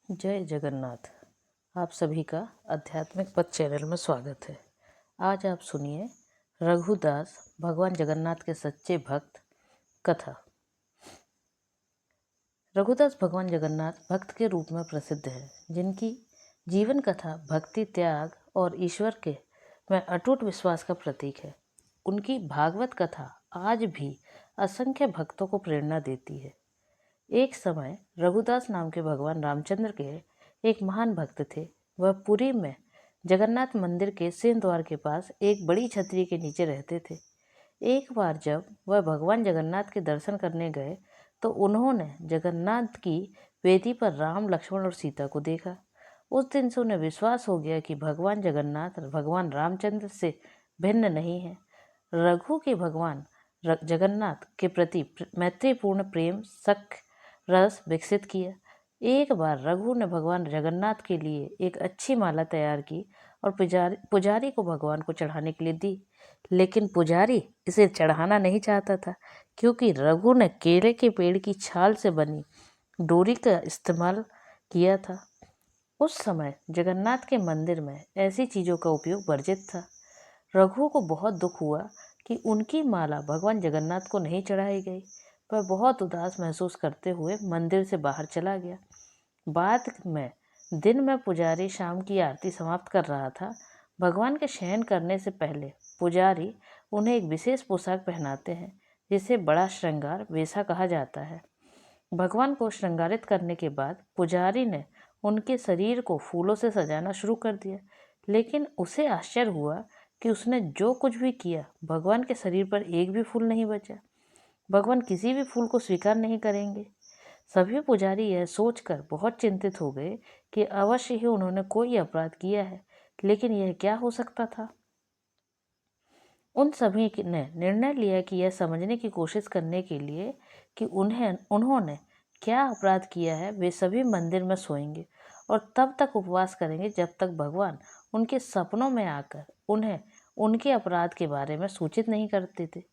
जय जगन्नाथ। आप सभी का आध्यात्मिक पथ चैनल में स्वागत है। आज आप सुनिए रघुदास भगवान जगन्नाथ के सच्चे भक्त कथा। रघुदास भगवान जगन्नाथ भक्त के रूप में प्रसिद्ध है, जिनकी जीवन कथा भक्ति, त्याग और ईश्वर के में अटूट विश्वास का प्रतीक है। उनकी भागवत कथा आज भी असंख्य भक्तों को प्रेरणा देती है। एक समय रघुदास नाम के भगवान रामचंद्र के एक महान भक्त थे। वह पुरी में जगन्नाथ मंदिर के सिंह द्वार के पास एक बड़ी छतरी के नीचे रहते थे। एक बार जब वह भगवान जगन्नाथ के दर्शन करने गए तो उन्होंने जगन्नाथ की वेदी पर राम, लक्ष्मण और सीता को देखा। उस दिन से उन्हें विश्वास हो गया कि भगवान जगन्नाथ भगवान रामचंद्र से भिन्न नहीं है। रघु के भगवान जगन्नाथ के प्रति मैत्रीपूर्ण प्रेम शक रस विकसित किया। एक बार रघु ने भगवान जगन्नाथ के लिए एक अच्छी माला तैयार की और पुजारी को भगवान को चढ़ाने के लिए दी, लेकिन पुजारी इसे चढ़ाना नहीं चाहता था, क्योंकि रघु ने केले के पेड़ की छाल से बनी डोरी का इस्तेमाल किया था। उस समय जगन्नाथ के मंदिर में ऐसी चीज़ों का उपयोग वर्जित था। रघु को बहुत दुख हुआ कि उनकी माला भगवान जगन्नाथ को नहीं चढ़ाई गई। वह बहुत उदास महसूस करते हुए मंदिर से बाहर चला गया। बाद में दिन में पुजारी शाम की आरती समाप्त कर रहा था। भगवान के शयन करने से पहले पुजारी उन्हें एक विशेष पोशाक पहनाते हैं, जिसे बड़ा श्रृंगार वेशा कहा जाता है। भगवान को श्रृंगारित करने के बाद पुजारी ने उनके शरीर को फूलों से सजाना शुरू कर दिया, लेकिन उसे आश्चर्य हुआ कि उसने जो कुछ भी किया भगवान के शरीर पर एक भी फूल नहीं बचा। भगवान किसी भी फूल को स्वीकार नहीं करेंगे। सभी पुजारी यह सोचकर बहुत चिंतित हो गए कि अवश्य ही उन्होंने कोई अपराध किया है, लेकिन यह क्या हो सकता था। उन सभी ने निर्णय लिया कि यह समझने की कोशिश करने के लिए कि उन्होंने क्या अपराध किया है, वे सभी मंदिर में सोएंगे और तब तक उपवास करेंगे जब तक भगवान उनके सपनों में आकर उन्हें उनके अपराध के बारे में सूचित नहीं करते थे।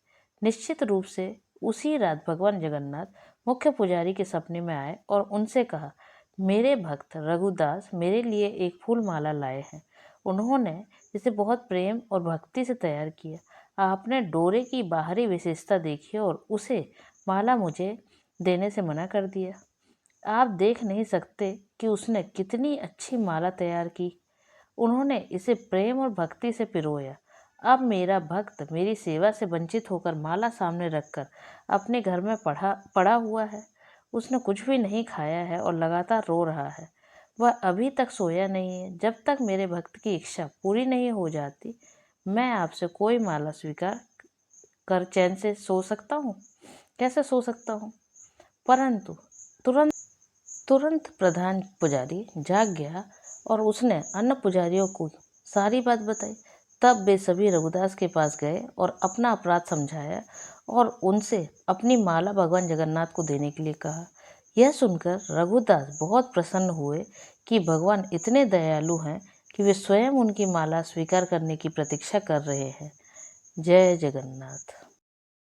निश्चित रूप से उसी रात भगवान जगन्नाथ मुख्य पुजारी के सपने में आए और उनसे कहा, मेरे भक्त रघुदास मेरे लिए एक फूल माला लाए हैं। उन्होंने इसे बहुत प्रेम और भक्ति से तैयार किया। आपने डोरे की बाहरी विशेषता देखी और उसे माला मुझे देने से मना कर दिया। आप देख नहीं सकते कि उसने कितनी अच्छी माला तैयार की। उन्होंने इसे प्रेम और भक्ति से पिरोया। अब मेरा भक्त मेरी सेवा से वंचित होकर माला सामने रखकर अपने घर में पड़ा हुआ है। उसने कुछ भी नहीं खाया है और लगातार रो रहा है। वह अभी तक सोया नहीं है। जब तक मेरे भक्त की इच्छा पूरी नहीं हो जाती, मैं आपसे कोई माला स्वीकार कर चैन से सो सकता हूँ? कैसे सो सकता हूँ? परंतु तुरंत प्रधान पुजारी जाग गया और उसने अन्य पुजारियों को सारी बात बताई। तब वे सभी रघुदास के पास गए और अपना अपराध समझाया और उनसे अपनी माला भगवान जगन्नाथ को देने के लिए कहा। यह सुनकर रघुदास बहुत प्रसन्न हुए कि भगवान इतने दयालु हैं कि वे स्वयं उनकी माला स्वीकार करने की प्रतीक्षा कर रहे हैं। जय जगन्नाथ।